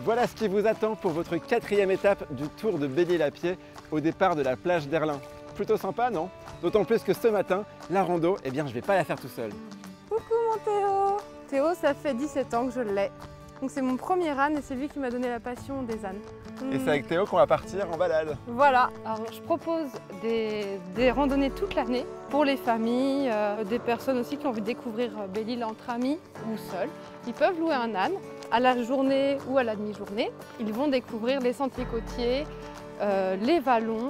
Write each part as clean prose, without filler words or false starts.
Voilà ce qui vous attend pour votre 4e étape du tour de Belle-Île à pied au départ de la plage d'Erlin. Plutôt sympa, non? D'autant plus que ce matin, la rando, eh bien je vais pas la faire tout seul. Coucou mon Théo! Théo, ça fait 17 ans que je l'ai. Donc c'est mon premier âne et c'est lui qui m'a donné la passion des ânes. Et c'est avec Théo qu'on va partir en balade. Voilà, alors je propose des randonnées toute l'année pour les familles, des personnes aussi qui ont envie de découvrir Belle-Île entre amis ou seuls. Ils peuvent louer un âne à la journée ou à la demi-journée. Ils vont découvrir les sentiers côtiers, les vallons,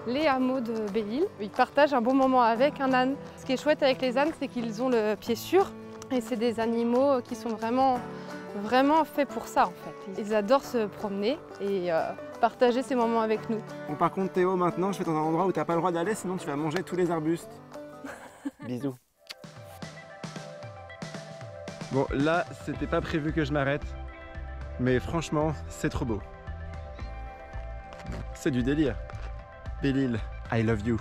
les hameaux de Belle-Île. Ils partagent un bon moment avec un âne. Ce qui est chouette avec les ânes, c'est qu'ils ont le pied sûr et c'est des animaux qui sont vraiment faits pour ça en fait. Ils adorent se promener et partager ces moments avec nous. Bon, par contre Théo, maintenant je vais dans un endroit où t'as pas le droit d'aller, sinon tu vas manger tous les arbustes. Bisous. Bon là, c'était pas prévu que je m'arrête, mais franchement, c'est trop beau. C'est du délire. Belle-Île, I love you.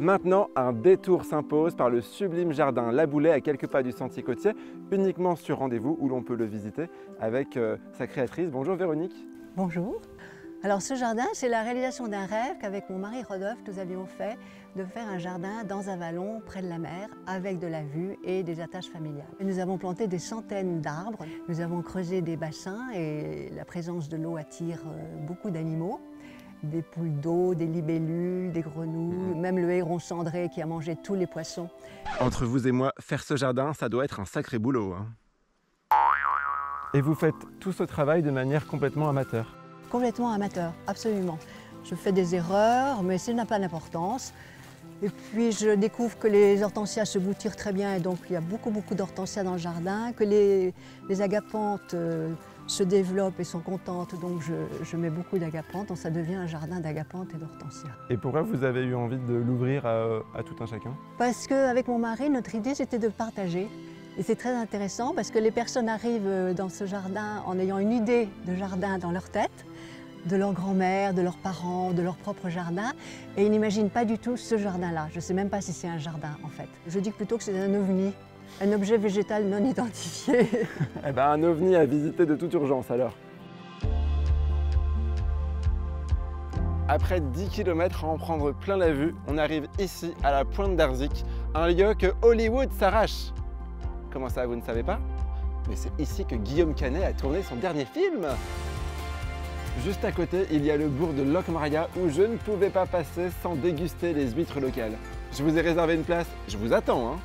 Maintenant, un détour s'impose par le sublime jardin La Boulée à quelques pas du sentier côtier, uniquement sur rendez-vous où l'on peut le visiter avec sa créatrice. Bonjour Véronique. Bonjour. Alors ce jardin, c'est la réalisation d'un rêve qu'avec mon mari Rodolphe, nous avions fait de faire un jardin dans un vallon près de la mer avec de la vue et des attaches familiales. Et nous avons planté des centaines d'arbres, nous avons creusé des bassins et la présence de l'eau attire beaucoup d'animaux. Des poules d'eau, des libellules, des grenouilles, même le héron cendré qui a mangé tous les poissons. Entre vous et moi, faire ce jardin, ça doit être un sacré boulot. Hein. Et vous faites tout ce travail de manière complètement amateur? Complètement amateur, absolument. Je fais des erreurs, mais ça n'a pas d'importance. Et puis je découvre que les hortensias se boutirent très bien et donc il y a beaucoup d'hortensias dans le jardin, que les agapanthes se développent et sont contentes, donc je mets beaucoup d'agapanthes, donc ça devient un jardin d'agapanthes et d'hortensias. Et pourquoi vous avez eu envie de l'ouvrir à tout un chacun? Parce qu'avec mon mari, notre idée c'était de partager. Et c'est très intéressant parce que les personnes arrivent dans ce jardin en ayant une idée de jardin dans leur tête, de leur grand-mère, de leurs parents, de leur propre jardin, et ils n'imaginent pas du tout ce jardin-là. Je ne sais même pas si c'est un jardin en fait. Je dis plutôt que c'est un ovni. Un objet végétal non identifié. Eh ben un ovni à visiter de toute urgence alors. Après 10 km à en prendre plein la vue, on arrive ici à la pointe d'Arzic, un lieu que Hollywood s'arrache. Comment ça, vous ne savez pas? Mais c'est ici que Guillaume Canet a tourné son dernier film. Juste à côté, il y a le bourg de Locmaria où je ne pouvais pas passer sans déguster les huîtres locales. Je vous ai réservé une place, je vous attends hein.